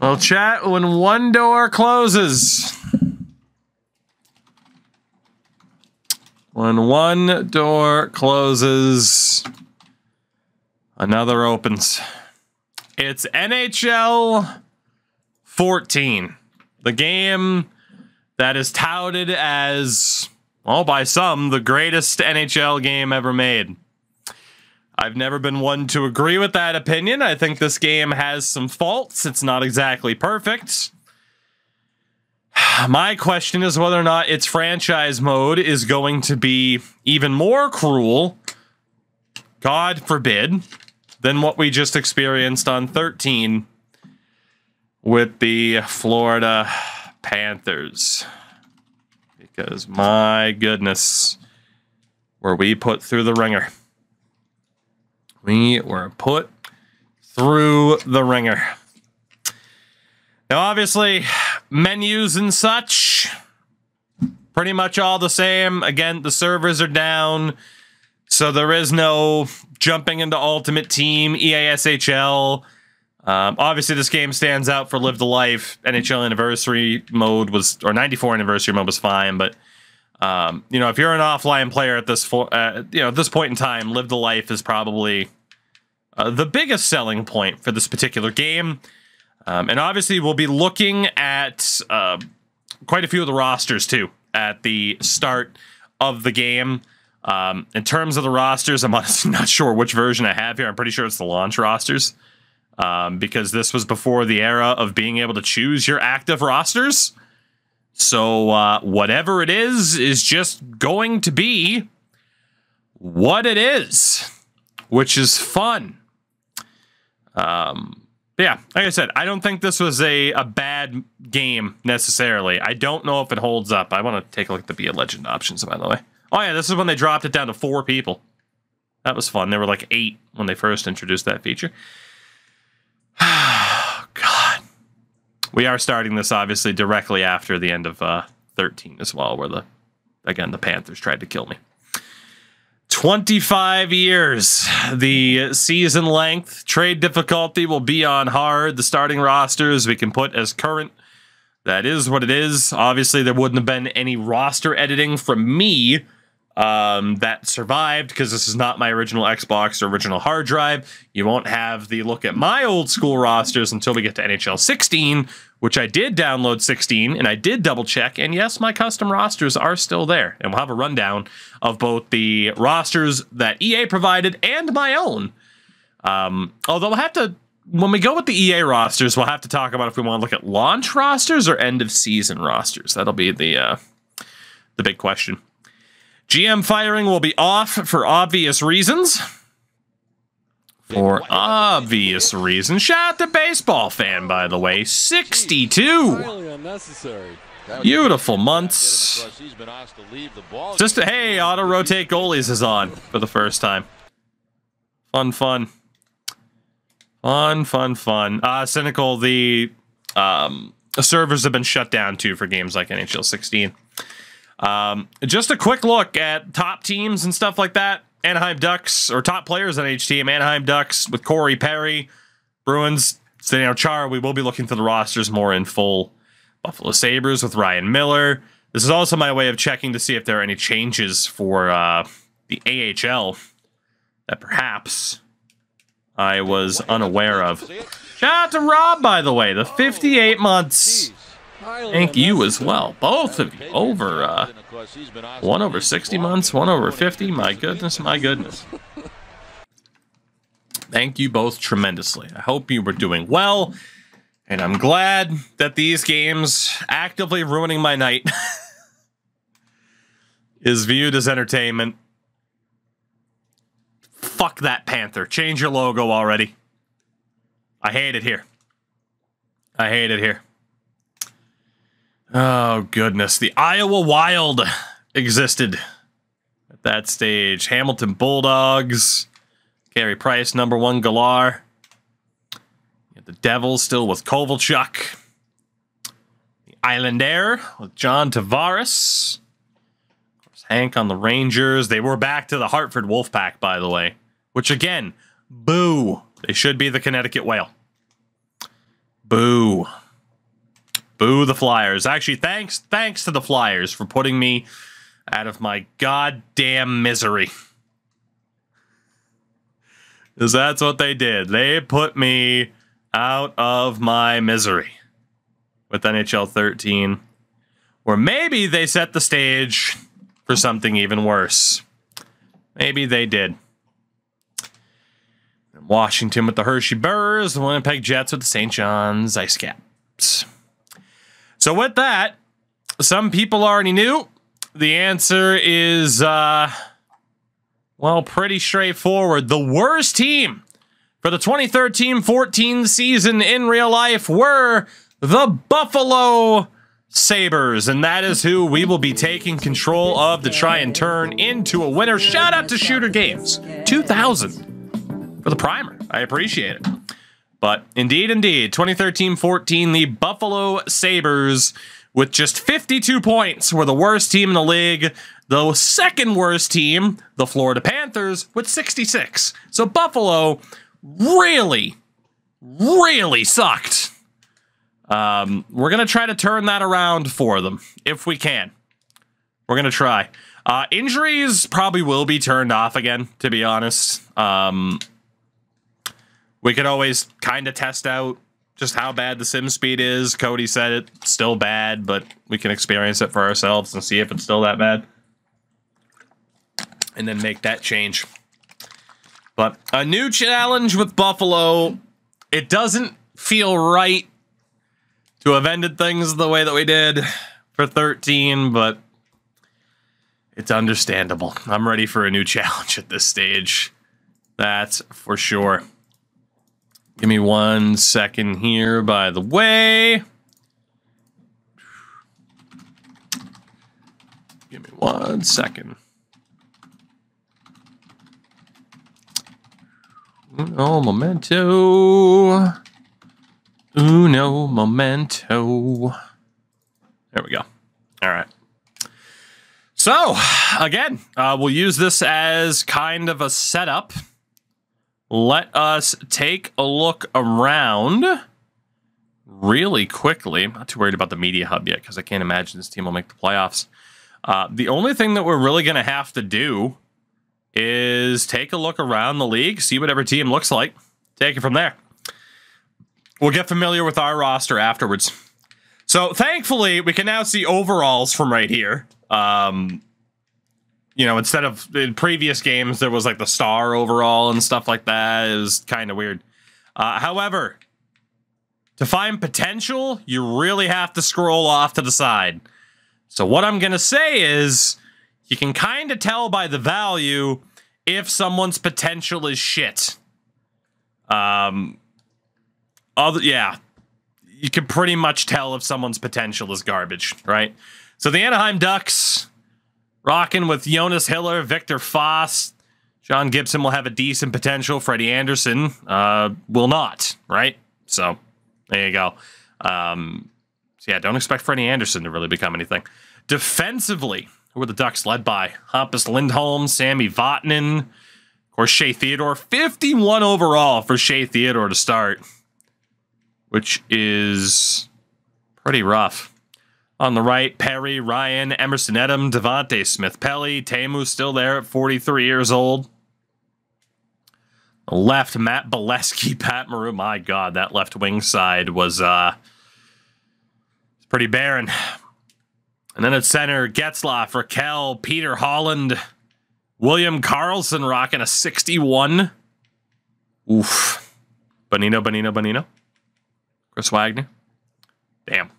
Well, chat, when one door closes. When one door closes, another opens. It's NHL 14. The game that is touted as, well, by some, the greatest NHL game ever made. I've never been one to agree with that opinion. I think this game has some faults. It's not exactly perfect. My question is whether or not its franchise mode is going to be even more cruel, God forbid, than what we just experienced on 13 with the Florida Panthers. Because, my goodness, were we put through the ringer. We were put through the ringer. Now, obviously, menus and such, pretty much all the same. Again, the servers are down, so there is no jumping into Ultimate Team, EASHL. Obviously, this game stands out for Live the Life. NHL Anniversary mode was, or 94 Anniversary mode was fine, but you know, if you're an offline player at this, at this point in time, Live the Life is probably the biggest selling point for this particular game. And obviously, we'll be looking at quite a few of the rosters too at the start of the game. In terms of the rosters, I'm honestly not sure which version I have here. I'm pretty sure it's the launch rosters, because this was before the era of being able to choose your active rosters. So whatever it is just going to be what it is, which is fun. Yeah, like I said, I don't think this was a bad game necessarily. I don't know if it holds up. I want to take a look at the Be a Legend options, by the way. Oh yeah, this is when they dropped it down to 4 people. That was fun. There were like 8 when they first introduced that feature. God. We are starting this, obviously, directly after the end of 13 as well, where the Panthers tried to kill me. 25 years. The season length. Trade difficulty will be on hard. The starting rosters we can put as current. That is what it is. Obviously, there wouldn't have been any roster editing from me that survived, because this is not my original Xbox or original hard drive. You won't have the look at my old school rosters until we get to NHL 16, which I did download 16, and I did double check, and yes, my custom rosters are still there. And we'll have a rundown of both the rosters that EA provided and my own. Although we'll have to, when we go with the EA rosters, we'll have to talk about if we want to look at launch rosters or end of season rosters. That'll be the big question. GM firing will be off for obvious reasons. For obvious reasons. Shout out to Baseball Fan, by the way. 62. Beautiful months. Just a, hey, auto-rotate goalies is on for the first time. Fun, fun. Fun, fun, fun. Cynical, the servers have been shut down, too, for games like NHL 16. Just a quick look at top teams and stuff like that. Anaheim Ducks, or top players on each team. Anaheim Ducks with Corey Perry. Bruins, Zdeno Chara. We will be looking through the rosters more in full. Buffalo Sabres with Ryan Miller. This is also my way of checking to see if there are any changes for the AHL that perhaps I was unaware of. Shout out to Rob, by the way. The 58 months. Thank you as well. Both of you. Over, one over 60 months, one over 50. My goodness, my goodness. Thank you both tremendously. I hope you were doing well. And I'm glad that these games actively ruining my night is viewed as entertainment. Fuck that Panther. Change your logo already. I hate it here. I hate it here. Oh, goodness. The Iowa Wild existed at that stage. Hamilton Bulldogs. Carey Price, #1 Galar. The Devils still with Kovalchuk. The Islander with John Tavares. Of course, Hank on the Rangers. They were back to the Hartford Wolfpack, by the way. Which, again, boo. They should be the Connecticut Whale. Boo. Boo the Flyers. Actually, thanks to the Flyers for putting me out of my goddamn misery. Because that's what they did. They put me out of my misery with NHL 13. Or maybe they set the stage for something even worse. Maybe they did. Washington with the Hershey Burrs, the Winnipeg Jets with the St. John's Ice Caps. So with that, some people already knew. The answer is, well, pretty straightforward. The worst team for the 2013-14 season in real life were the Buffalo Sabres, and that is who we will be taking control of to try and turn into a winner. Shout out to Shooter Games 2000 for the primer. I appreciate it. But indeed, 2013-14, the Buffalo Sabres with just 52 points were the worst team in the league. The second worst team, the Florida Panthers, with 66. So Buffalo really, really sucked. We're going to try to turn that around for them, if we can. We're going to try. Injuries probably will be turned off again, to be honest. We could always kind of test out just how bad the sim speed is. Cody said it's still bad, but we can experience it for ourselves and see if it's still that bad. And then make that change. But a new challenge with Buffalo. It doesn't feel right to have ended things the way that we did for 13, but it's understandable. I'm ready for a new challenge at this stage. That's for sure. Give me 1 second here, by the way. Give me 1 second. Uno momento. Uno momento. There we go. All right. So, again, we'll use this as kind of a setup. Let us take a look around really quickly. I'm not too worried about the media hub yet because I can't imagine this team will make the playoffs. The only thing that we're really going to have to do is take a look around the league, see what every team looks like, take it from there. We'll get familiar with our roster afterwards. So, thankfully, we can now see overalls from right here. You know, instead of in previous games, there was like the star overall and stuff like that. It was kind of weird. However, to find potential, you really have to scroll off to the side. So what I'm going to say is you can kind of tell by the value if someone's potential is shit. Yeah, you can pretty much tell if someone's potential is garbage, right? So the Anaheim Ducks rocking with Jonas Hiller, Victor Foss. John Gibson will have a decent potential. Freddie Anderson will not, right? So there you go. So yeah, don't expect Freddie Anderson to really become anything. Defensively, who were the Ducks led by? Hampus Lindholm, Sammy Vatanen, of course, Shea Theodore. 51 overall for Shea Theodore to start, which is pretty rough. On the right, Perry, Ryan, Emerson Edom, Devontae Smith-Pelly, Teemu still there at 43 years old. Left, Matt Bolesky, Pat Maroon. My God, that left wing side was pretty barren. And then at center, Getzlaff, Raquel, Peter Holland, William Karlsson rocking a 61. Oof. Bonino. Chris Wagner. Damn.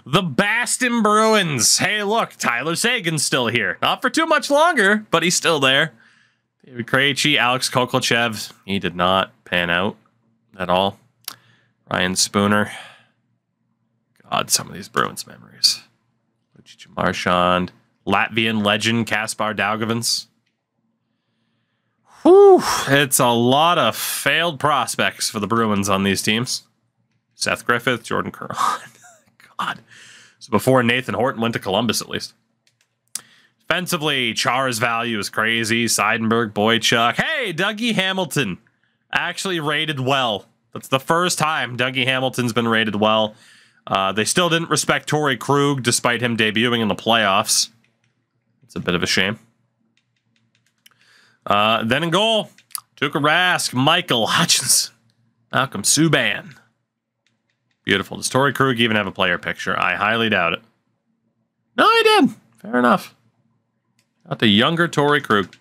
The Boston Bruins. Hey, look, Tyler Sagan's still here. Not for too much longer, but he's still there. David Krejci, Alex Kovalchev. He did not pan out at all. Ryan Spooner. God, some of these Bruins memories. Lucic Marchand. Latvian legend Kaspar Daugavins. Whew, it's a lot of failed prospects for the Bruins on these teams. Seth Griffith, Jordan Curran. God. So before Nathan Horton went to Columbus, at least. Defensively, Chara's value is crazy. Seidenberg, Boychuk. Hey, Dougie Hamilton actually rated well. That's the first time Dougie Hamilton's been rated well. They still didn't respect Torrey Krug despite him debuting in the playoffs. It's a bit of a shame. Then in goal, Tuukka Rask, Michael Hutchinson, Malcolm Subban. Beautiful. Does Torrey Krug even have a player picture? I highly doubt it. No, he did. Fair enough. Got the younger Torrey Krug.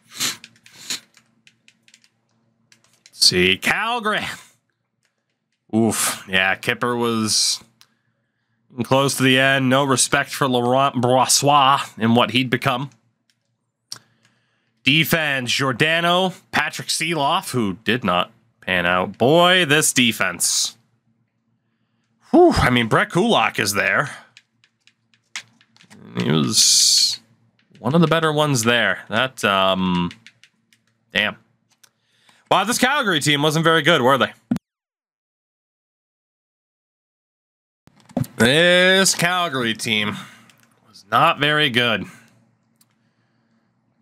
Let's see, Calgary. Oof. Yeah, Kipper was close to the end. No respect for Laurent Brossoit and what he'd become. Defense, Giordano, Patrick Seeloff, who did not pan out. Boy, this defense. Whew, I mean, Brett Kulak is there. He was one of the better ones there. That, damn. Wow, this Calgary team wasn't very good, were they? This Calgary team was not very good.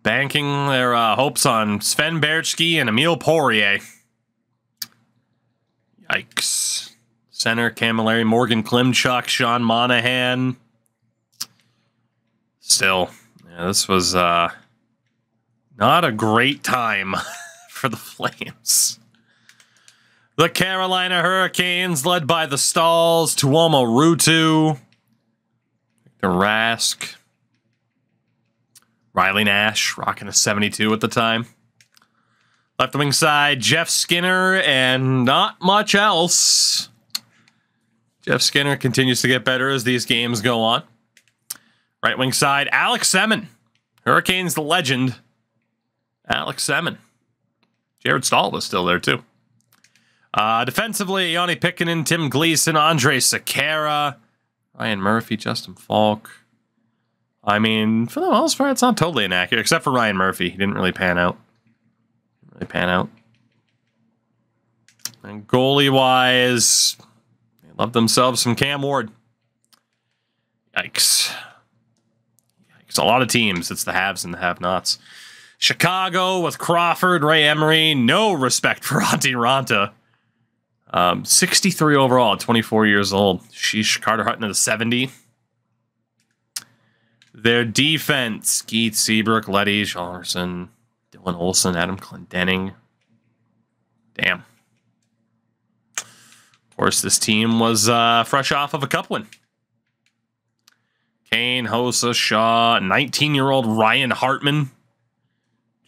Banking their hopes on Sven Berchke and Emile Poirier. Yikes. Center, Camilleri, Morgan Klimchuk, Sean Monahan. Still, yeah, this was not a great time for the Flames. The Carolina Hurricanes, led by the Stalls, Tuomo Ruutu, Victor Rask, Riley Nash, rocking a 72 at the time. Left wing side, Jeff Skinner, and not much else. Jeff Skinner continues to get better as these games go on. Right wing side, Alex Semin. Hurricanes legend, Alex Semin. Jared Stahl was still there, too. Defensively, Yanni Pikkinen, Tim Gleason, Andre Sekera, Ryan Murphy, Justin Falk. I mean, for the most part, it's not totally inaccurate, except for Ryan Murphy. He didn't really pan out. And goalie-wise, they love themselves some Cam Ward. Yikes. A lot of teams. It's the haves and the have-nots. Chicago with Crawford, Ray Emery. No respect for Antti Ranta. 63 overall, 24 years old. Sheesh, Carter Hutton at a 70. Their defense, Keith Seabrook, Letty, Shallerson, Dylan Olsen, Adam Clendenning. Damn. Of course, this team was fresh off of a cup win. Kane, Hossa, Shaw, 19-year-old Ryan Hartman.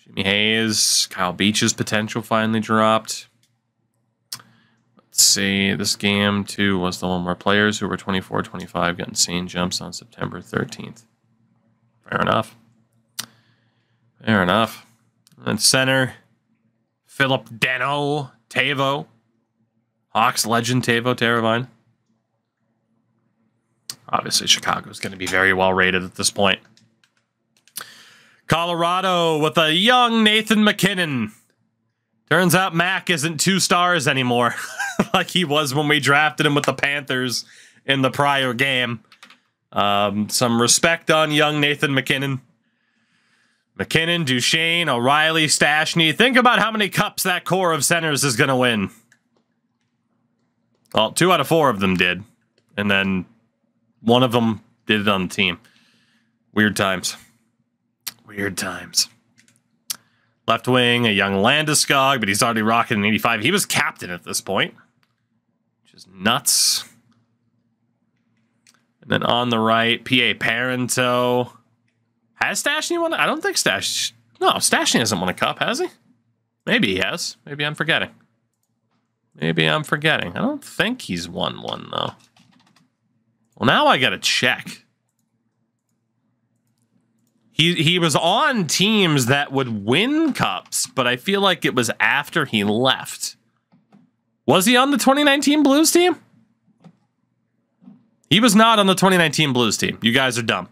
Jimmy Hayes, Kyle Beach's potential finally dropped. Let's see, this game, too, was the one where players who were 24, 25 got insane jumps on September 13th. Fair enough. Fair enough. And center, Philip Dano, Tavo. Hawks legend, Tavo Teravine. Obviously, Chicago's going to be very well rated at this point. Colorado with a young Nathan MacKinnon. Turns out Mac isn't 2 stars anymore, like he was when we drafted him with the Panthers in the prior game. Some respect on young Nathan MacKinnon. McKinnon, Duchesne, O'Reilly, Stashny. Think about how many cups that core of centers is going to win. Well, 2 out of 4 of them did. And then one of them did it on the team. Weird times. Weird times. Left wing, a young Landeskog, but he's already rocking an 85. He was captain at this point, which is nuts. And then on the right, P.A. Parento. Has Stashny won? I don't think Stashny hasn't won a cup, has he? Maybe he has. Maybe I'm forgetting. I don't think he's won one, though. Well, now I gotta check. He was on teams that would win cups, but I feel like it was after he left. Was he on the 2019 Blues team? He was not on the 2019 Blues team. You guys are dumb.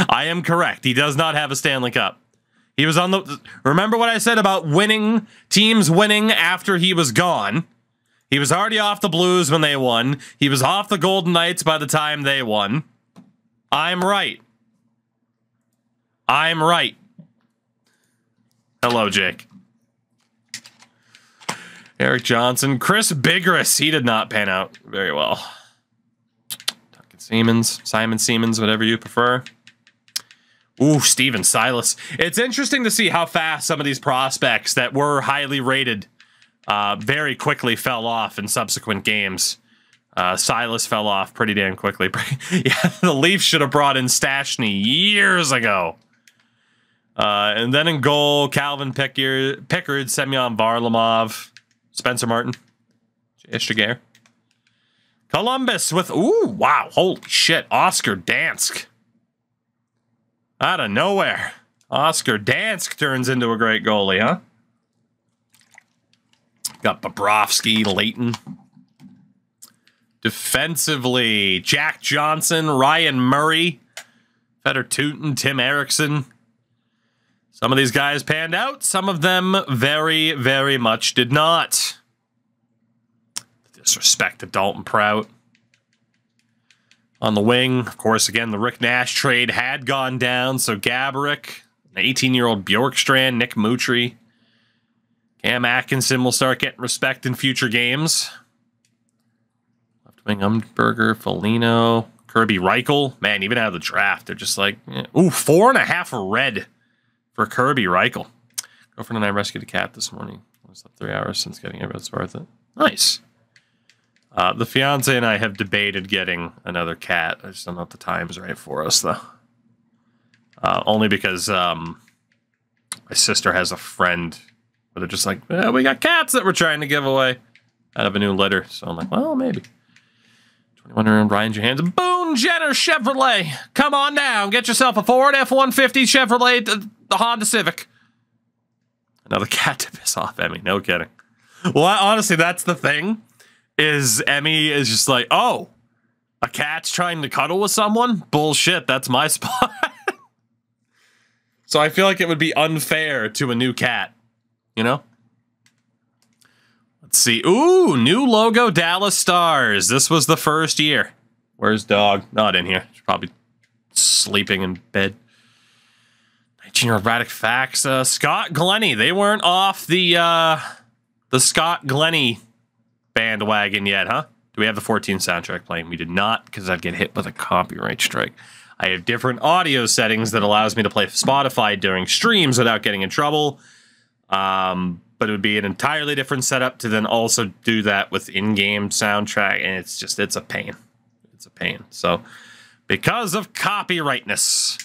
I am correct. He does not have a Stanley Cup. He was on the... Remember what I said about winning, teams winning after he was gone? He was already off the Blues when they won. He was off the Golden Knights by the time they won. I'm right. I'm right. Hello, Jake. Eric Johnson. Chris Bigris. He did not pan out very well. Duncan Siemens. Simon Siemens, whatever you prefer. Ooh, Steven Silas. It's interesting to see how fast some of these prospects that were highly rated very quickly fell off in subsequent games. Silas fell off pretty damn quickly. Yeah, the Leafs should have brought in Stastny years ago. And then in goal, Calvin Pickard, Semyon Varlamov, Spencer Martin, J.S. Jaguar. Columbus with, ooh, wow, holy shit, Oscar Dansk. Out of nowhere. Oscar Dansk turns into a great goalie, huh? Got Bobrovsky, Leighton. Defensively, Jack Johnson, Ryan Murray, Fedor Tootin, Tim Erickson. Some of these guys panned out. Some of them very, very much did not. Disrespect to Dalton Prout. On the wing, of course, again, the Rick Nash trade had gone down. So Gaborik, an 18-year-old Bjorkstrand, Nick Mutry. Cam Atkinson will start getting respect in future games. Left wing, Umberger, Foligno, Kirby Reichel. Man, even out of the draft, they're just like, eh. Ooh, 4.5 red for Kirby Reichel. Girlfriend and I rescued a cat this morning. I slept 3 hours since getting it, but it's worth it. Nice. The fiance and I have debated getting another cat. I just don't know if the time's right for us, though. Only because my sister has a friend where they're just like, we got cats that we're trying to give away out of a new litter. So I'm like, well, maybe. 21-year-old Ryan Johansson. Boone Jenner Chevrolet. Come on down. Get yourself a Ford F-150 Chevrolet, the Honda Civic. Another cat to piss off Emmy. No kidding. Well, honestly, that's the thing. Is Emmy is just like, oh, a cat's trying to cuddle with someone? Bullshit, that's my spot. So I feel like it would be unfair to a new cat, you know? Let's see. Ooh, new logo, Dallas Stars. This was the first year. Where's Dog? Not in here. She's probably sleeping in bed. 19-year-old Radek Faxa. Scott Glennie. They weren't off the Scott Glennie bandwagon yet, huh? Do we have the 14 soundtrack playing? We did not, because I'd get hit with a copyright strike. I have different audio settings that allows me to play Spotify during streams without getting in trouble. But it would be an entirely different setup to then also do that with in-game soundtrack, and it's a pain. It's a pain. So, because of copyrightness,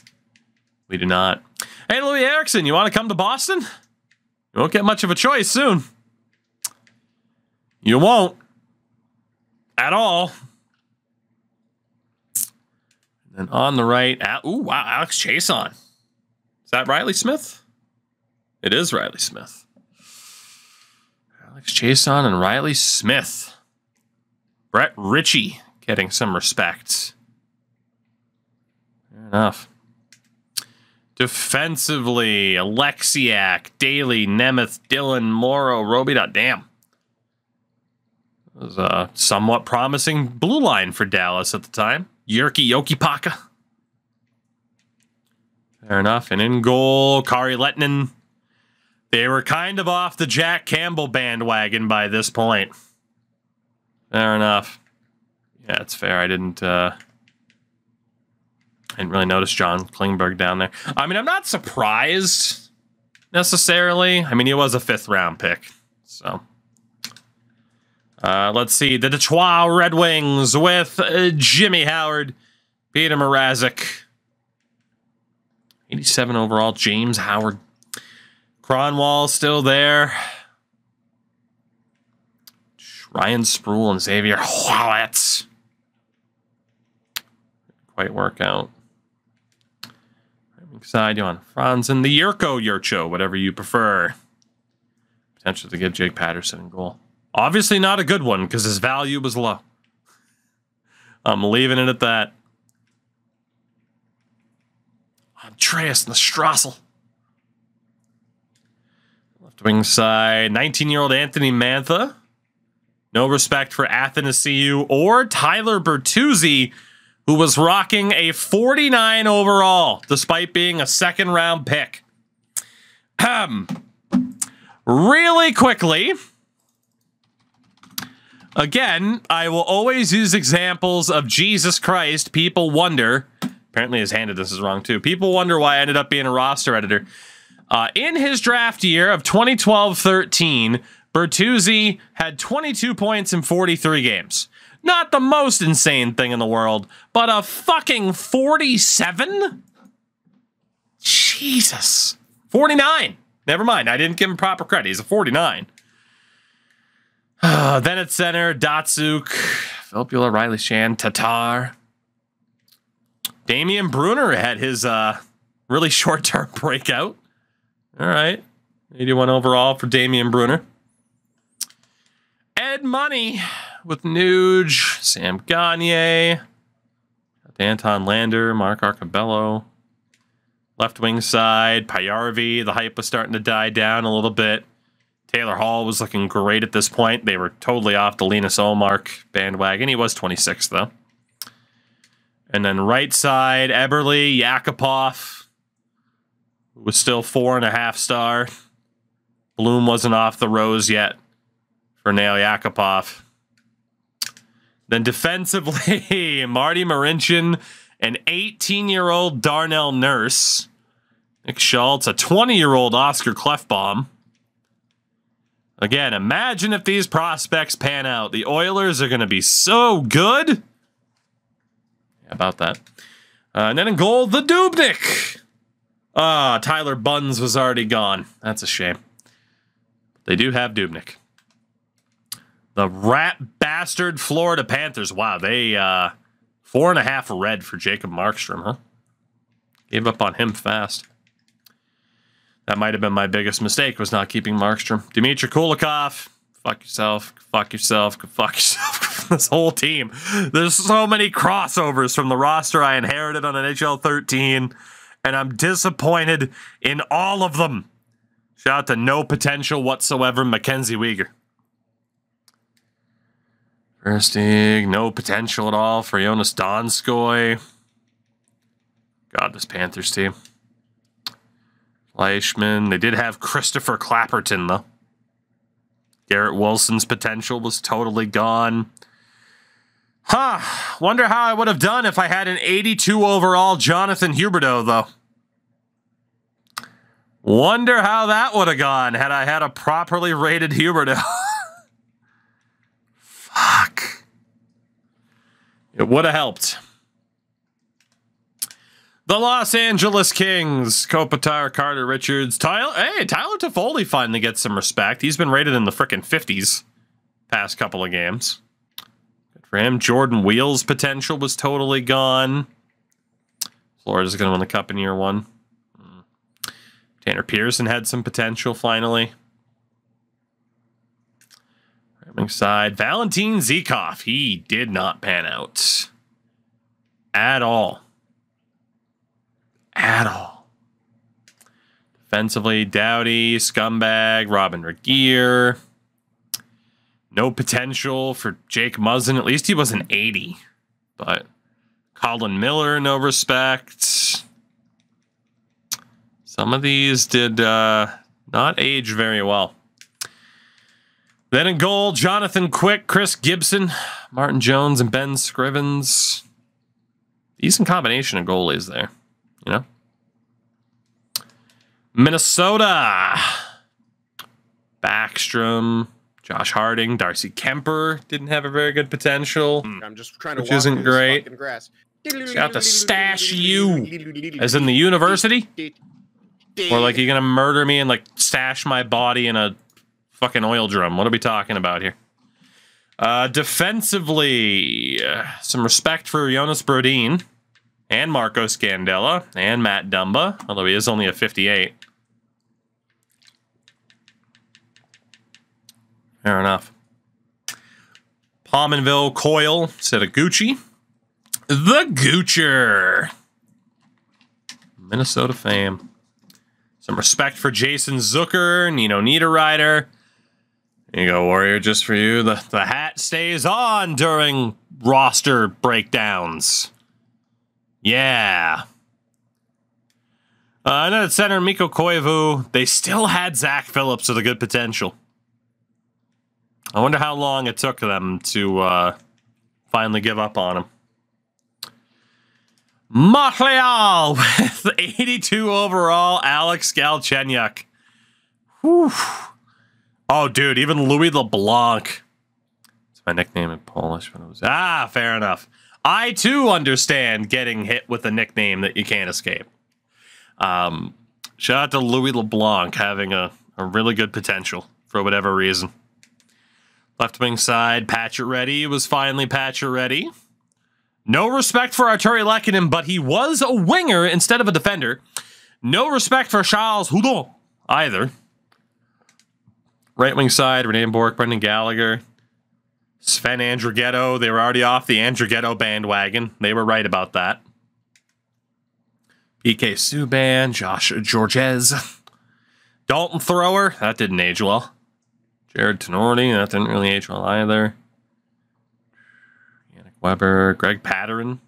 we do not. Hey, Louis Erickson, you want to come to Boston? You won't get much of a choice soon. You won't. At all. And then on the right, ooh, wow, Alex Chason. Is that Riley Smith? It is Riley Smith. Alex Chason and Riley Smith. Brett Ritchie getting some respect. Fair enough. Defensively, Alexiak, Daly, Nemeth, Dylan, Morrow, Roby. Damn. It was a somewhat promising blue line for Dallas at the time. Jyrki Jokipaka. Fair enough. And in goal, Kari Lettinen. They were kind of off the Jack Campbell bandwagon by this point. Fair enough. Yeah, it's fair. I didn't really notice John Klingberg down there. I mean, I'm not surprised necessarily. I mean, he was a 5th-round pick. So, let's see. The Detroit Red Wings with Jimmy Howard, Peter Mrazek, 87 overall, James Howard. Cronwall still there. Ryan Sproul and Xavier Hollets. Quite work out. Side, Johan Franzen, the Yurcho, whatever you prefer. Potential to get Jake Patterson in goal. Obviously not a good one because his value was low. I'm leaving it at that. Andreas Nastrassel. Left wing side, 19-year-old Anthony Mantha. No respect for Athanasiou or Tyler Bertuzzi, who was rocking a 49 overall, despite being a 2nd-round pick. Really quickly, Again, I will always use examples of Jesus Christ. People wonder, apparently his handed this is wrong too. People wonder why I ended up being a roster editor. In his draft year of 2012-13, Bertuzzi had 22 points in 43 games. Not the most insane thing in the world, but a fucking 47? Jesus. 49. Never mind. I didn't give him proper credit. He's a 49. Then at center, Datsuk, Filppula, Riley Shan, Tatar. Damian Brunner had his really short-term breakout. All right. 81 overall for Damian Brunner. Ed Money with Nuge, Sam Gagne, Anton Lander, Mark Arcabello. Left wing side, Payarvi. The hype was starting to die down a little bit. Taylor Hall was looking great at this point. They were totally off the Linus Ullmark bandwagon. He was 26, though. And then right side, Eberle, Yakupov was still 4.5 star. Bloom wasn't off the rose yet for Nail Yakupov. Then defensively, Marty Marincin, an 18-year-old Darnell Nurse. Nick Schultz, a 20-year-old Oscar Clefbaum. Again, imagine if these prospects pan out. The Oilers are going to be so good. Yeah, about that. And then in goal, the Dubnyk. Tyler Buns was already gone. That's a shame. They do have Dubnyk. The rat bastard Florida Panthers. Wow, they 4.5 red for Jacob Markstrom, huh? Gave up on him fast. That might have been my biggest mistake, was not keeping Markstrom. Dmitry Kulikov. Fuck yourself. Fuck yourself. Fuck yourself. This whole team. There's so many crossovers from the roster I inherited on NHL 13, and I'm disappointed in all of them. Shout out to no potential whatsoever, Mackenzie Weegar. Verstig, no potential at all for Jonas Donskoy. God, this Panthers team. Fleischman. They did have Christopher Clapperton, though. Garrett Wilson's potential was totally gone. Wonder how I would have done if I had an 82 overall Jonathan Huberdeau, though. Wonder how that would have gone had I had a properly rated Huberdeau. Fuck. It would have helped. The Los Angeles Kings. Kopitar, Carter, Richards. Tyler Toffoli finally gets some respect. He's been rated in the frickin' 50s past couple of games. Good for him. Jordan Wheel's potential was totally gone. Florida's going to win the cup in year 1. Tanner Pearson had some potential finally. Right side. Valentin Zykov. He did not pan out. At all. At all. Defensively, Doughty, Scumbag, Robin Regeer. No potential for Jake Muzzin. At least he was an 80. But Colin Miller, no respect. Some of these did not age very well. Then in goal, Jonathan Quick, Chris Gibson, Martin Jones, and Ben Scrivens. Decent combination of goalies there. You know? Minnesota. Backstrom, Josh Harding, Darcy Kemper didn't have a very good potential. I'm just trying to which walk isn't through this great. fucking grass. Got to stash you, as in the university? Or like you're gonna murder me and like stash my body in a fucking oil drum? What are we talking about here? Defensively, some respect for Jonas Brodin. And Marco Scandella. And Matt Dumba. Although he is only a 58. Fair enough. Pominville, Coyle, Setaguchi. The Goocher. Minnesota fame. Some respect for Jason Zucker, Nino Niederreiter. There you go, Warrior, just for you. The hat stays on during roster breakdowns. Yeah. And then at center, Mikko Koivu. They still had Zach Phillips with a good potential. I wonder how long it took them to finally give up on him. Montreal with 82 overall, Alex Galchenyuk. Whew. Oh, dude, even Louis LeBlanc. It's my nickname in Polish. When it was fair enough. I, too, understand getting hit with a nickname that you can't escape. Shout out to Louis LeBlanc having a really good potential for whatever reason. Left wing side, Pacioretty was finally Pacioretty. No respect for Arturi Lehkonen, but he was a winger instead of a defender. No respect for Charles Hudon either. Right wing side, René Bork, Brendan Gallagher, Sven Andrighetto. They were already off the Andrighetto bandwagon. They were right about that. PK Subban, Josh Georges. Dalton Thrower, that didn't age well. Jared Tenorti, that didn't really age well either. Yannick Weber, Greg Pateryn,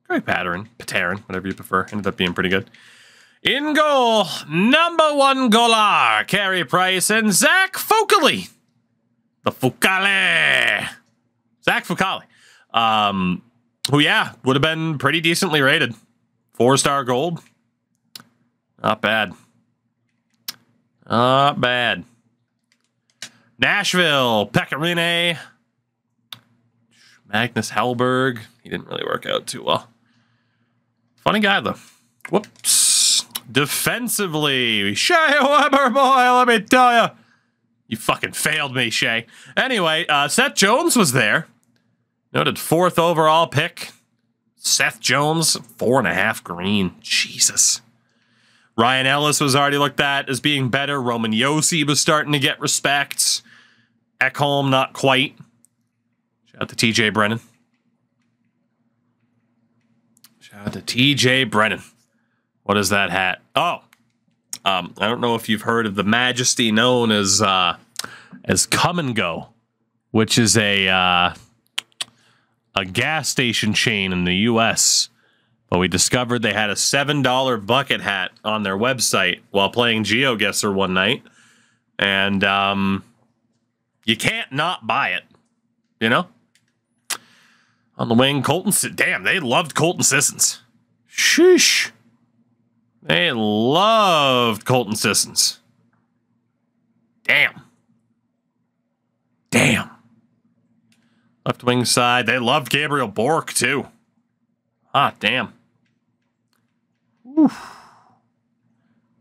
Pateryn, whatever you prefer. Ended up being pretty good. In goal, number 1 goaler, Carey Price, and Zach Fucale. The Fucale. Zach Fucale. Who, yeah, would have been pretty decently rated. 4-star gold. Not bad. Not bad. Nashville, Pecorine. Magnus Hellberg. He didn't really work out too well. Funny guy, though. Whoops. Defensively, Shea Weber, boy, let me tell you. You fucking failed me, Shea. Anyway, Seth Jones was there. Noted 4th overall pick. Seth Jones, 4.5 green. Jesus. Ryan Ellis was already looked at as being better. Roman Josi was starting to get respect. Ekholm, not quite. Shout out to TJ Brennan. Shout out to TJ Brennan. What is that hat? Oh, I don't know if you've heard of the majesty known as Come and Go, which is a gas station chain in the U.S. But we discovered they had a $7 bucket hat on their website while playing GeoGuessr one night, and you can't not buy it. You know. On the wing, Colton. Damn, they loved Colton Sissons. Sheesh. They loved Colton Sissons. Damn. Damn. Left wing side. They loved Gabriel Bork, too. Ah, damn. Oof.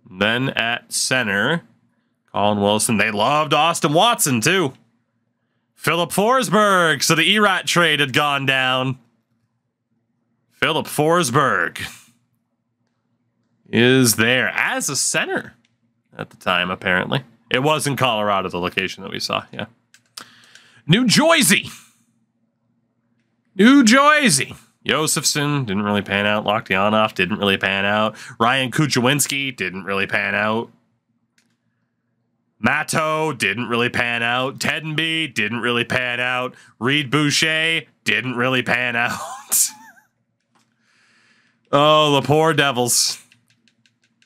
Then at center, Colin Wilson. They loved Austin Watson, too. Philip Forsberg. So the Erat trade had gone down. Philip Forsberg is there as a center at the time, apparently. It was in Colorado, the location that we saw, yeah. New Jersey. New Jersey. Josefson didn't really pan out. Lokhtianov didn't really pan out. Ryan Kuchawinski didn't really pan out. Matto didn't really pan out. Tedenby didn't really pan out. Reed Boucher didn't really pan out. Oh, the poor Devils.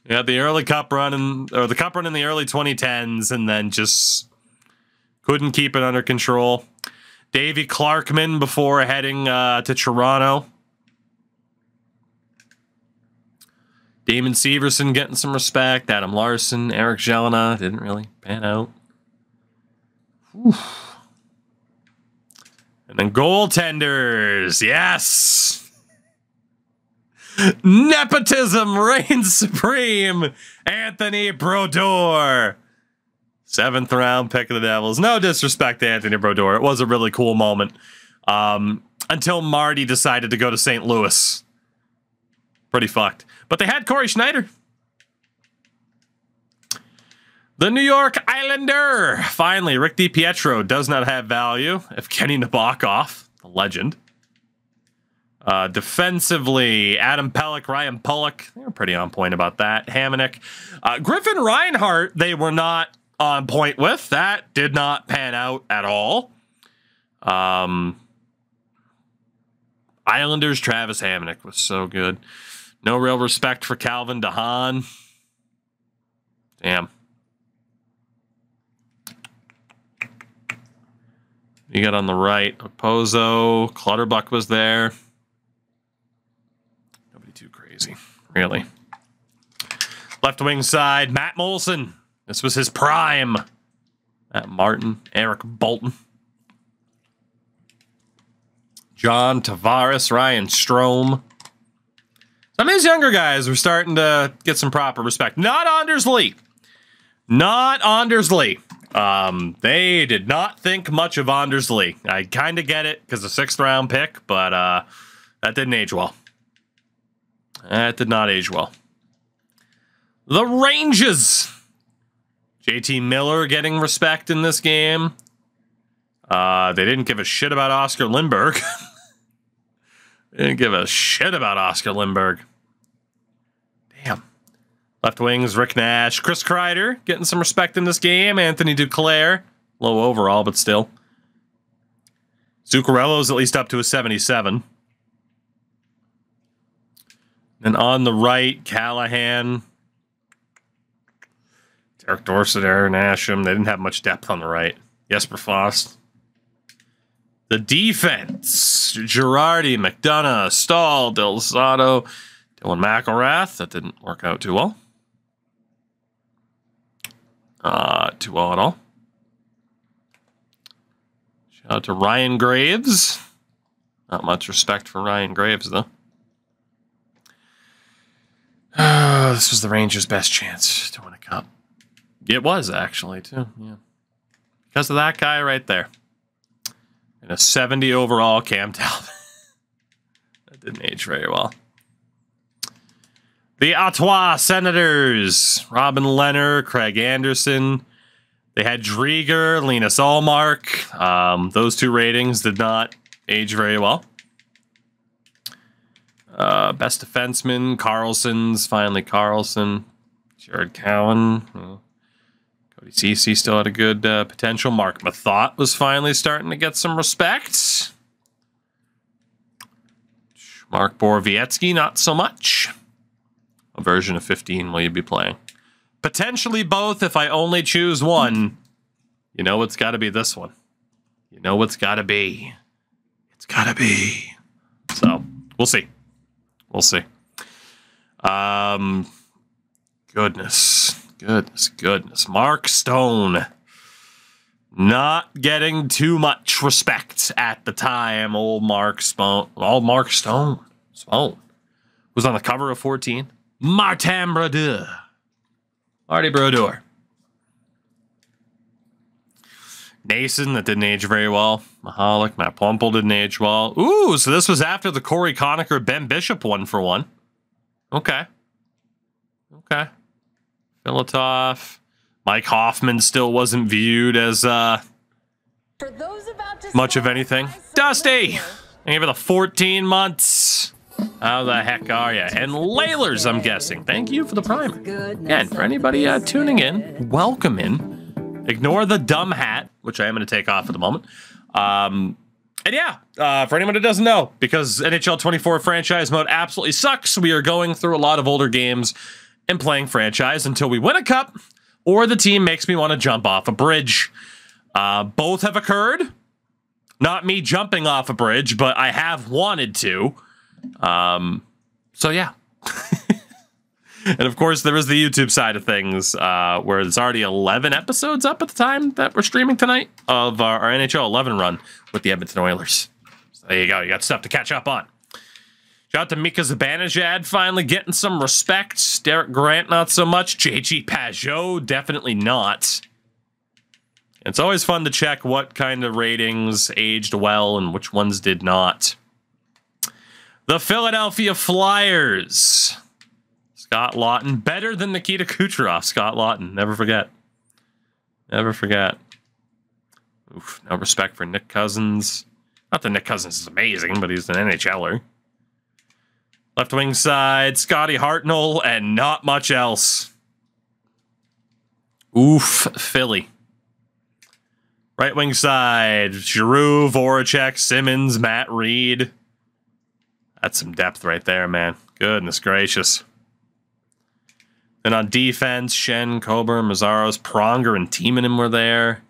You had the early cup run, or the cup run in the early 2010s, and then just couldn't keep it under control. Davey Clarkman before heading to Toronto. Damon Severson getting some respect. Adam Larson, Eric Jelena didn't really pan out. Whew. And then goaltenders, yes. Nepotism reigns supreme. Anthony Brodeur. 7th round pick of the Devils. No disrespect to Anthony Brodeur. It was a really cool moment. Until Marty decided to go to St. Louis. Pretty fucked. But they had Corey Schneider. The New York Islander. Finally, Rick DiPietro does not have value. Evgeny Nabokov, the legend. Defensively, Adam Pelech, Ryan Pulock. They were pretty on point about that. Hamonic. Griffin Reinhart, they were not on point with. That did not pan out at all. Islanders, Travis Hamonic was so good. No real respect for Calvin DeHaan. Damn. You got on the right, Opozo, Clutterbuck was there. Nobody too crazy, really. Left wing side, Matt Molson. This was his prime. Matt Martin, Eric Bolton. John Tavares, Ryan Strome. Some of these younger guys were starting to get some proper respect. Not Anders Lee. Not Anders Lee. They did not think much of Anders Lee. I kind of get it because a 6th round pick, but that didn't age well. That did not age well. The Rangers. JT Miller getting respect in this game. They didn't give a shit about Oscar Lindbergh. They didn't give a shit about Oscar Lindbergh. Damn. Left wings, Rick Nash. Chris Kreider getting some respect in this game. Anthony Duclair. Low overall, but still. Zuccarello's at least up to a 77. Then on the right, Callahan. Derek Dorsett, Aaron Asham. They didn't have much depth on the right. Jesper Fast. The defense. Girardi, McDonough, Stahl, Del Zotto, Dylan McElrath. That didn't work out too well. Too well at all. Shout out to Ryan Graves. Not much respect for Ryan Graves, though. This was the Rangers' best chance to win a cup. It was, actually, too. Yeah. Because of that guy right there. And a 70 overall Cam Talbot. That didn't age very well. The Ottawa Senators. Robin Leonard, Craig Anderson. They had Drieger, Linus Ullmark. Those two ratings did not age very well. Best defenseman, Carlson's. Finally, Carlson. Jared Cowan. Cody Ceci still had a good potential. Mark Mathot was finally starting to get some respect. Mark Borowiecki, not so much. A version of 15 will you be playing? Potentially both if I only choose one. You know it's got to be this one. You know what's got to be. It's got to be. So, we'll see. We'll see. Goodness. Mark Stone. Not getting too much respect at the time. Old Mark Stone. Stone. Was on the cover of 14. Martin Brodeur. Marty Brodeur. Nason, that didn't age very well. Mahalik, Matt Plumple didn't age well. Ooh, so this was after the Corey Conacher, Ben Bishop 1-for-1. Okay. Filatov. Mike Hoffman still wasn't viewed as much of anything. Dusty! Thank you for the 14 months. How the heck are you? And Laylers, I'm guessing. Thank you for the primer. Again, for anybody tuning in, welcome in. Ignore the dumb hat, which I am going to take off at the moment. And yeah, for anyone who doesn't know, because NHL 24 franchise mode absolutely sucks, we are going through a lot of older games and playing franchise until we win a cup or the team makes me want to jump off a bridge. Both have occurred. Not me jumping off a bridge, but I have wanted to. So yeah. And of course, there is the YouTube side of things, where there's already 11 episodes up at the time that we're streaming tonight of our NHL 11 run with the Edmonton Oilers. So there you go. You got stuff to catch up on. Shout out to Mika Zibanejad finally getting some respect. Derek Grant, not so much. JG Pajot, definitely not. It's always fun to check what kind of ratings aged well and which ones did not. The Philadelphia Flyers. Scott Lawton, better than Nikita Kucherov. Scott Lawton, never forget. Never forget. Oof, no respect for Nick Cousins. Not that Nick Cousins is amazing, but he's an NHLer. Left wing side, Scotty Hartnell, and not much else. Oof, Philly. Right wing side, Giroux, Voracek, Simmons, Matt Reed. That's some depth right there, man. Goodness gracious. Then on defense, Shen, Coburn, Mazzaros, Pronger, and Timonen were there.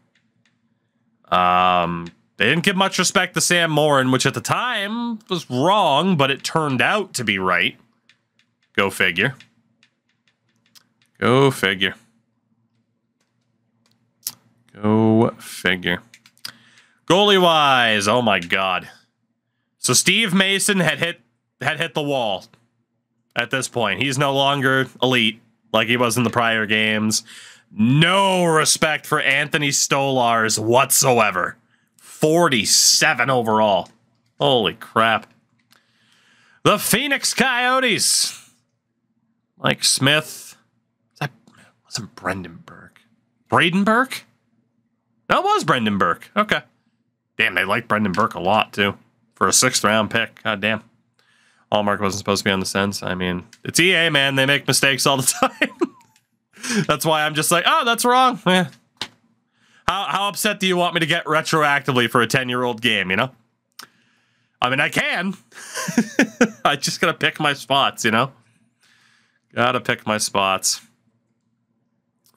They didn't give much respect to Sam Morin, which at the time was wrong, but it turned out to be right. Go figure. Go figure. Go figure. Goalie-wise, oh my God. So Steve Mason had hit the wall at this point. He's no longer elite like he was in the prior games. No respect for Anthony Stolarz whatsoever. 47 overall. Holy crap. The Phoenix Coyotes. Mike Smith. That wasn't Brendan Burke. Braden Burke? No, it was Brendan Burke. Okay. Damn, they like Brendan Burke a lot, too. For a 6th round pick. God damn. Allmark wasn't supposed to be on the Sens. I mean, it's EA, man. They make mistakes all the time. That's why I'm just like, oh, that's wrong. Eh. How upset do you want me to get retroactively for a 10-year-old game, you know? I mean, I can. I just gotta pick my spots, you know? Gotta pick my spots.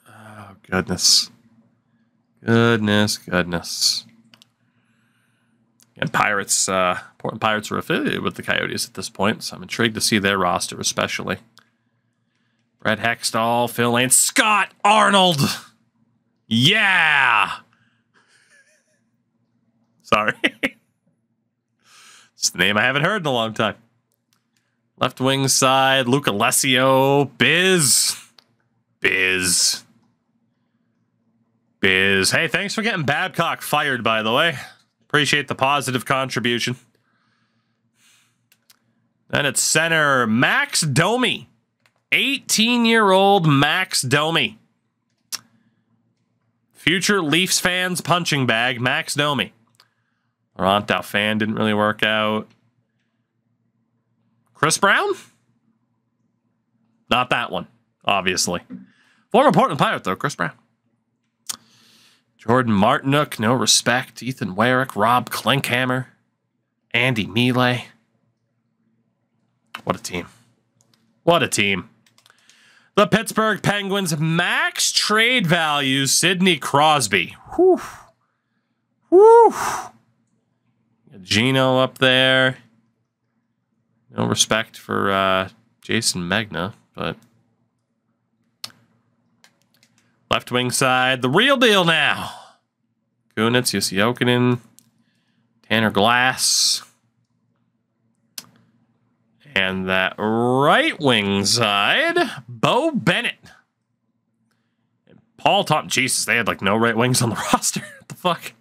Oh, goodness. Goodness. And Pirates, Portland Pirates are affiliated with the Coyotes at this point, so I'm intrigued to see their roster, especially. Brett Hextall, Phil Lane, Scott Arnold! Yeah! Sorry. It's the name I haven't heard in a long time. Left wing side, Luke Alessio, Biz. Hey, thanks for getting Babcock fired, by the way. Appreciate the positive contribution. Then at center, Max Domi. 18-year-old Max Domi. Future Leafs fans punching bag, Max Domi. Laurent Dauphin didn't really work out. Chris Brown? Not that one, obviously. Former Portland Pirate, though, Chris Brown. Jordan Martinook, no respect. Ethan Warwick, Rob Klinkhammer, Andy Miele. What a team. What a team. The Pittsburgh Penguins, max trade value, Sidney Crosby. Whew. Gino up there. No respect for Jason Megna, but... Left wing side, the real deal now. Kunitz, Jussi Jokinen, Tanner Glass. And that right wing side, Bo Bennett. And Paul Thompson. Jesus, they had like no right wings on the roster. What the fuck?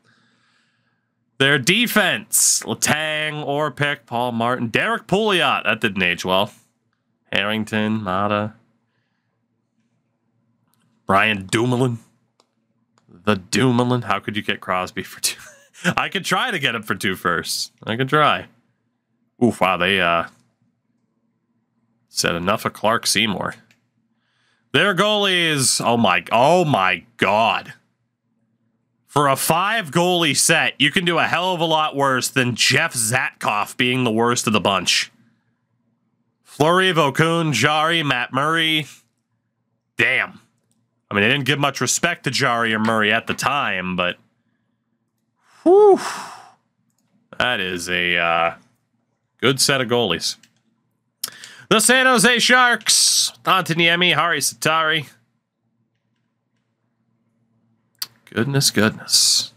Their defense, Letang, Orpik, Paul Martin, Derek Pouliot. That didn't age well. Harrington, Mata. Brian Dumoulin. The Dumoulin. How could you get Crosby for 2? I could try to get him for 2 firsts. I could try. Oof, wow, they said enough of Clark Seymour. Their goalie is oh my god. For a 5 goalie set, you can do a hell of a lot worse than Jeff Zatkoff being the worst of the bunch. Fleury, Okun, Jari, Matt Murray. Damn. I mean, they didn't give much respect to Jari or Murray at the time, but whew, that is a good set of goalies. The San Jose Sharks, Antoniemi, Hari Satari. Goodness.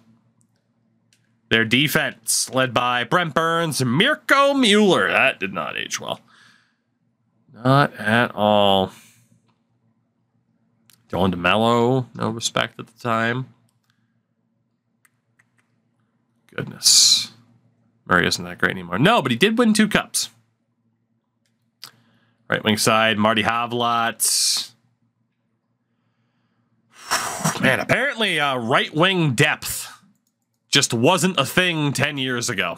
Their defense, led by Brent Burns and Mirko Mueller. That did not age well. Not at all. Dylan DeMello, no respect at the time. Goodness. Murray isn't that great anymore. No, but he did win 2 cups. Right wing side, Marty Havlat. Man, apparently right wing depth just wasn't a thing 10 years ago.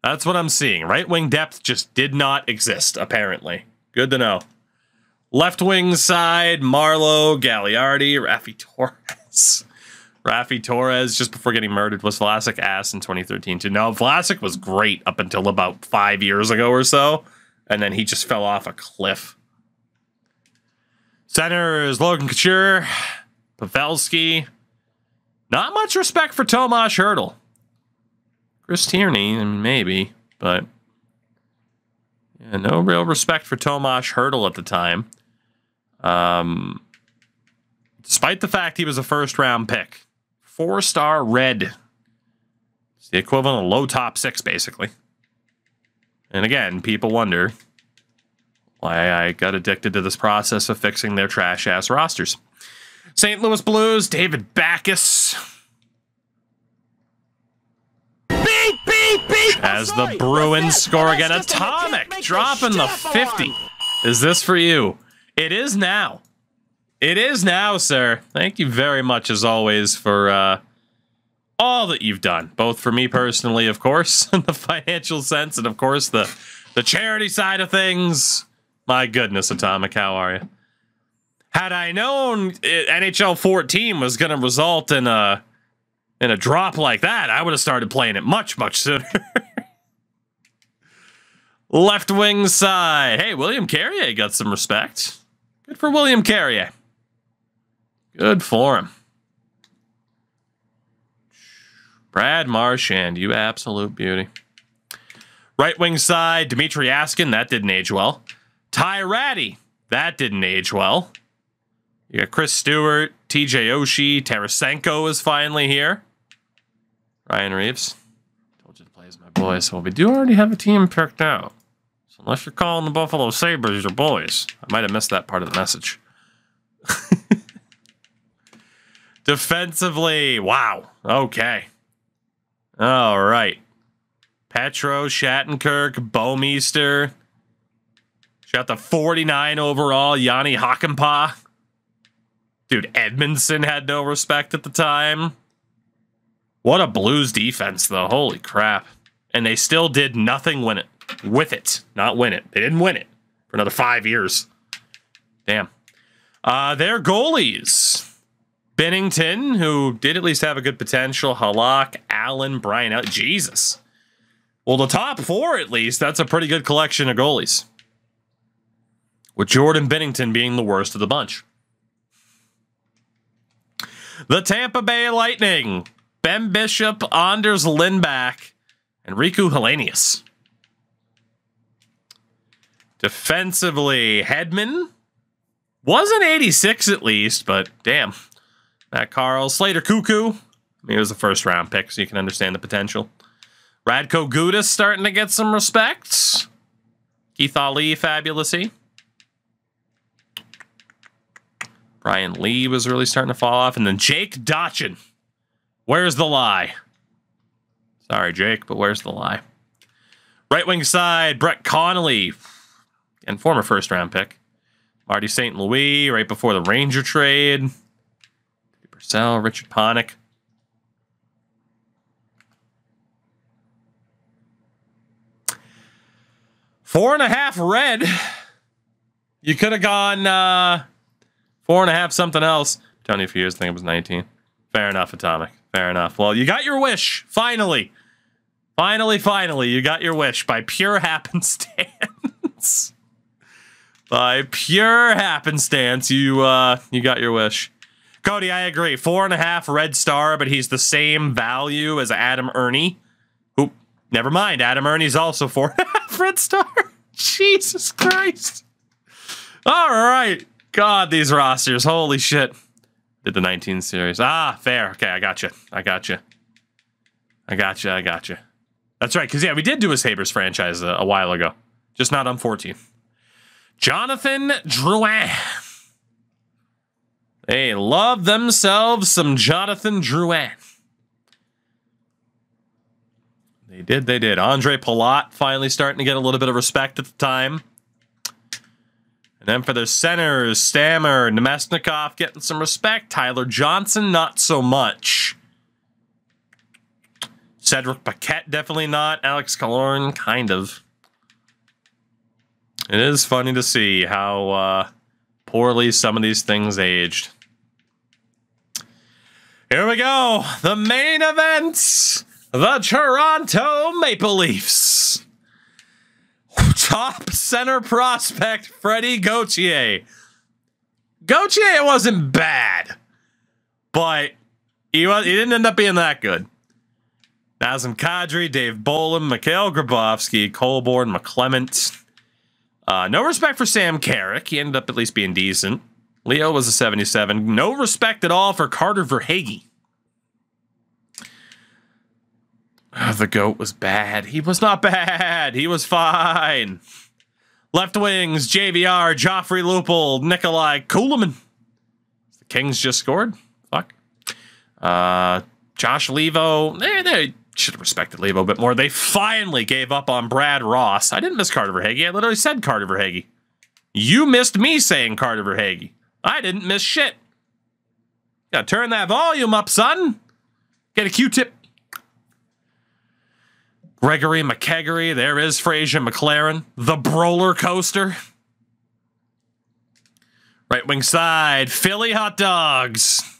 That's what I'm seeing. Right wing depth just did not exist, apparently. Good to know. Left wing side, Marlowe, Gagliardi, Rafi Torres. Rafi Torres, just before getting murdered, was Vlasic ass in 2013 too. No, Vlasic was great up until about 5 years ago or so, and then he just fell off a cliff. Center is Logan Couture, Pavelski. Not much respect for Tomas Hertl. Chris Tierney, maybe, but yeah, no real respect for Tomas Hertl at the time. Despite the fact he was a first-round pick. 4-star red. It's the equivalent of low top 6, basically. And again, people wonder why I got addicted to this process of fixing their trash-ass rosters. St. Louis Blues, David Backes. Beep, beep, beep. As the Bruins score again. Atomic dropping the 50. Is this for you? It is now. It is now, sir. Thank you very much, as always, for all that you've done. Both for me personally, of course, in the financial sense, and, of course, the charity side of things. My goodness, Atomic, how are you? Had I known NHL 14 was going to result in a drop like that, I would have started playing it much, much sooner. Left wing side. Hey, William Carrier got some respect. Good for William Carrier. Good for him. Brad Marchand, you absolute beauty. Right wing side, Dmitry Askin, that didn't age well. Ty Ratty, that didn't age well. You got Chris Stewart, TJ Oshie, Tarasenko is finally here. Ryan Reeves. Told you to play as my boys. Well, we do already have a team picked out. So unless you're calling the Buffalo Sabres your boys, I might have missed that part of the message. Defensively, wow. Okay. All right. Petro, Shattenkirk, Bouwmeester. Got the 49 overall, Yanni Hakanpää. Dude, Edmondson had no respect at the time. What a Blues defense, though. Holy crap. And they still did nothing with it. Not win it. They didn't win it for another 5 years. Damn. Their goalies. Bennington, who did at least have a good potential. Halak, Allen, Brian. Jesus. Well, the top 4, at least, that's a pretty good collection of goalies. With Jordan Bennington being the worst of the bunch. The Tampa Bay Lightning. Ben Bishop, Anders Lindback, and Riku Helenius. Defensively, Hedman. Wasn't 86 at least, but damn. Matt Carl, Slater Cuckoo. I mean, it was a first-round pick, so you can understand the potential. Radko Gudas starting to get some respect. Keith Ali, fabulous-y. Brian Lee was really starting to fall off. And then Jake Dotchin. Where's the lie? Sorry, Jake, but where's the lie? Right wing side, Brett Connolly. And former first-round pick. Marty St. Louis, right before the Ranger trade. Purcell, Richard Panik. Four and a half red. You could have gone 4.5 something else. 20 for years, I think it was 19. Fair enough, Atomic. Fair enough. Well, you got your wish. Finally. Finally, you got your wish by pure happenstance. By pure happenstance, you got your wish. Cody, I agree. 4.5 red star, but he's the same value as Adam Ernie. Who, never mind. Adam Ernie's also 4.5 red star. Jesus Christ. All right. God, these rosters. Holy shit. Did the 19 series. Ah, fair. Okay, I got you. That's right, because, yeah, we did do a Sabres franchise a while ago. Just not on 14. Jonathan Drouin. They love themselves some Jonathan Drouin. They did. Andre Palat finally starting to get a little bit of respect at the time. And then for their centers, Stammer, Nemesnikov getting some respect. Tyler Johnson, not so much. Cedric Paquette, definitely not. Alex Killorn, kind of. It is funny to see how poorly some of these things aged. Here we go. The main event. The Toronto Maple Leafs. Top center prospect, Freddie Gauthier. Gauthier wasn't bad, but he didn't end up being that good. Nazem Kadri, Dave Bolin, Mikhail Grabovski, Colborne, McClement. No respect for Sam Carrick. He ended up at least being decent. Leo was a 77. No respect at all for Carter Verhaeghe. The GOAT was bad. He was not bad. He was fine. Left wings, JVR, Joffrey Lupul, Nikolai Kulemin. The Kings just scored. Fuck. Josh Levo. They should have respected Levo a bit more. They finally gave up on Brad Ross. I didn't miss Carter Verhaeghe. I literally said Carter Verhaeghe. You missed me saying Carter Verhaeghe. I didn't miss shit. Gotta turn that volume up, son. Get a Q-tip. Gregory McKegery. There is Frazier McLaren. The Broller Coaster. Right wing side. Philly Hot Dogs.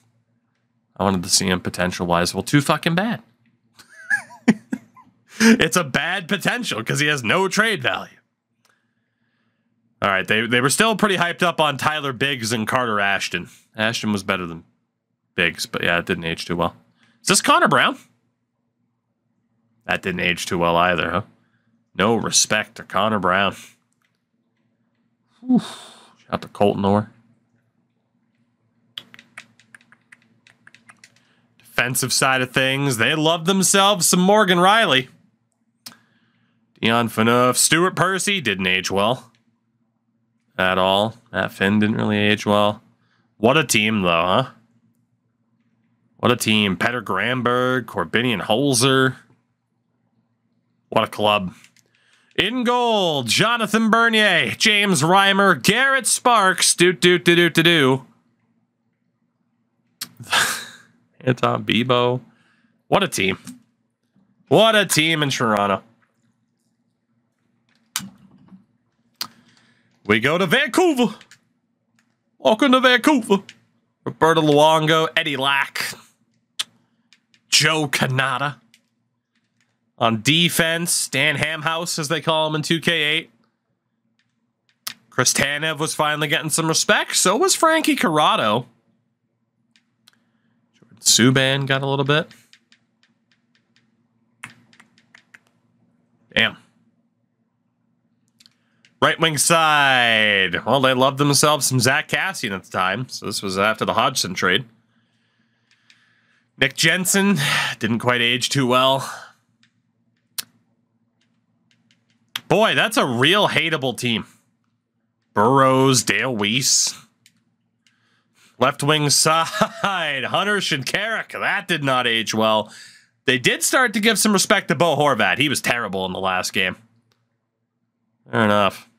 I wanted to see him potential-wise. Well, too fucking bad. It's a bad potential because he has no trade value. All right, they were still pretty hyped up on Tyler Biggs and Carter Ashton. Ashton was better than Biggs, but yeah, it didn't age too well. Is this Connor Brown? That didn't age too well either, huh? No respect to Connor Brown. Whew. Shout out to Colton Orr. Defensive side of things, they love themselves some Morgan Riley. Dion Phaneuf, Stuart Percy didn't age well at all. Matt Finn didn't really age well. What a team, though, huh? What a team. Petter Gramberg, Corbinian Holzer. What a club. In goal, Jonathan Bernier, James Reimer, Garrett Sparks, Anton Bebo. What a team. What a team in Toronto. We go to Vancouver. Welcome to Vancouver. Roberto Luongo, Eddie Lack, Joe Canada. On defense, Dan Hamhouse, as they call him in 2K8. Chris Tanev was finally getting some respect. So was Frankie Corrado. Jordan Subban got a little bit. Damn. Right wing side. Well, they loved themselves some Zach Cassian at the time. So this was after the Hodgson trade. Nick Jensen didn't quite age too well. Boy, that's a real hateable team. Burrows, Dale Weiss. Left wing side. Hunter Shinkarik. That did not age well. They did start to give some respect to Bo Horvat. He was terrible in the last game. Fair enough.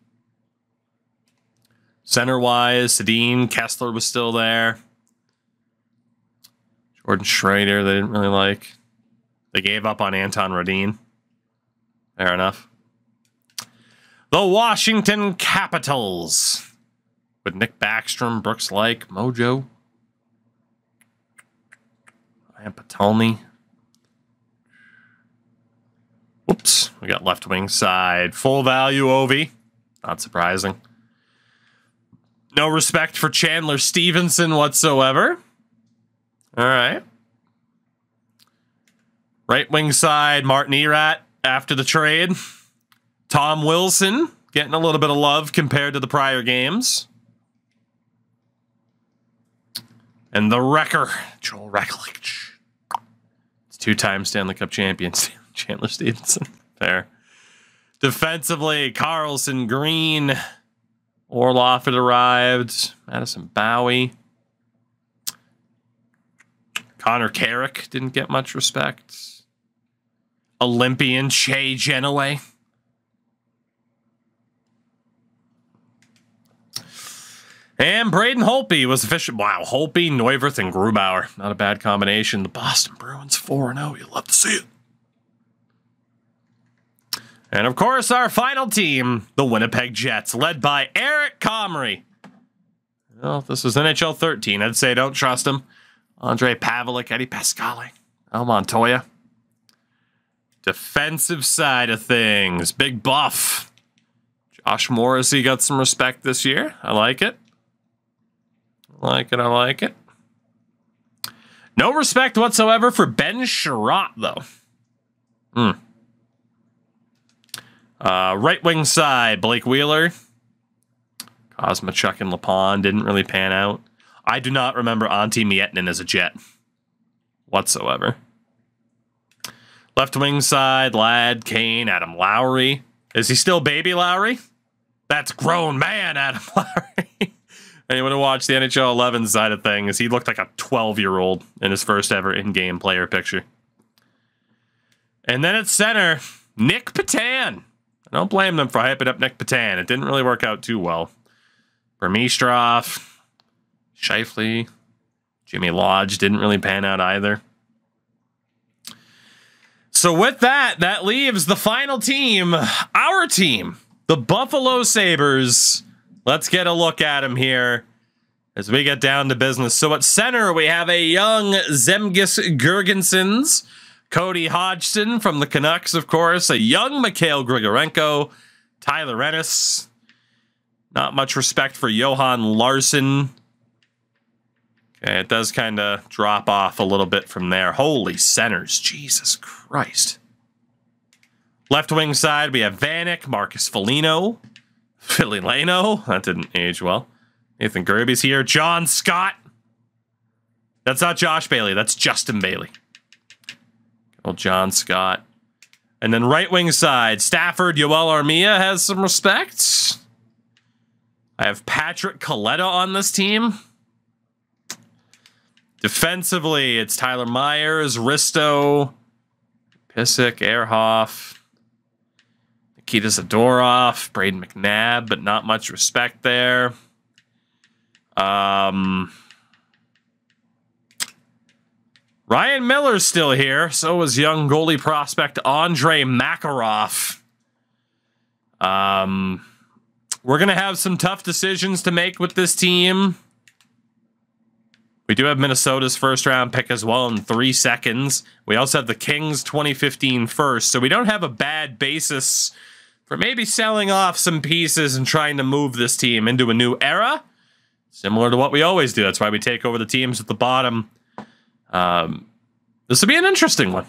Center-wise, Sedin, Kessler was still there. Jordan Schrader, they didn't really like. They gave up on Anton Rodin. Fair enough. The Washington Capitals. With Nick Backstrom, Brooks Lake, Mojo. Ryan Patolny. Whoops. We got left wing side. Full value Ovi. Not surprising. No respect for Chandler Stevenson whatsoever. All right. Right wing side, Martin Erat after the trade. Tom Wilson getting a little bit of love compared to the prior games. And the wrecker, Joel Reklich. It's two-time Stanley Cup champions. Chandler Stevenson. Fair. Defensively, Carlson, Green. Orloff had arrived. Madison Bowie. Connor Carrick didn't get much respect. Olympian Shea Genoway. And Braden Holtby was official. Wow, Holtby, Neuwirth, and Grubauer. Not a bad combination. The Boston Bruins 4-0. You'll love to see it. And, of course, our final team, the Winnipeg Jets, led by Eric Comrie. Well, if this was NHL 13, I'd say don't trust him. Andre Pavelec, Eddie Pascale, Al Montoya. Defensive side of things, Big Buff. Josh Morrissey got some respect this year. I like it. I like it. No respect whatsoever for Ben Sherratt, though. Right wing side, Blake Wheeler. Kosmachuk and Lapon didn't really pan out. I do not remember Antti Miettinen as a Jet whatsoever. Left wing side, Ladd, Kane, Adam Lowry. Is he still baby Lowry? That's grown man Adam Lowry. Anyone who watched the NHL 11 side of things, he looked like a 12-year-old in his first ever in-game player picture. And then at center, Nick Patan. I don't blame them for hyping up Nick Patan. It didn't really work out too well. Vermeestroff, Scheifele, Jimmy Lodge didn't really pan out either. So with that, that leaves the final team, our team, the Buffalo Sabres. Let's get a look at them here as we get down to business. So at center, we have a young Zemgus Girgensons, Cody Hodgson from the Canucks, of course, a young Mikhail Grigorenko, Tyler Ennis. Not much respect for Johan Larsson. Okay, it does kind of drop off a little bit from there. Holy centers, Jesus Christ. Left wing side, we have Vanek, Marcus Foligno, Philly Leno. That didn't age well. Nathan Gerby's here. John Scott. That's not Josh Bailey. That's Justin Bailey. Well, John Scott. And then right wing side, Stafford, Yoel Armia has some respect. I have Patrick Coletta on this team. Defensively, it's Tyler Myers, Risto, Pissick, Ehrhoff, Nikita Zadorov, Braden McNabb, but not much respect there. Ryan Miller's still here. So was young goalie prospect Andre Makarov. We're going to have some tough decisions to make with this team. We do have Minnesota's first round pick as well in 3 seconds. We also have the Kings 2015 first. So we don't have a bad basis for maybe selling off some pieces and trying to move this team into a new era. Similar to what we always do. That's why we take over the teams at the bottom. This will be an interesting one.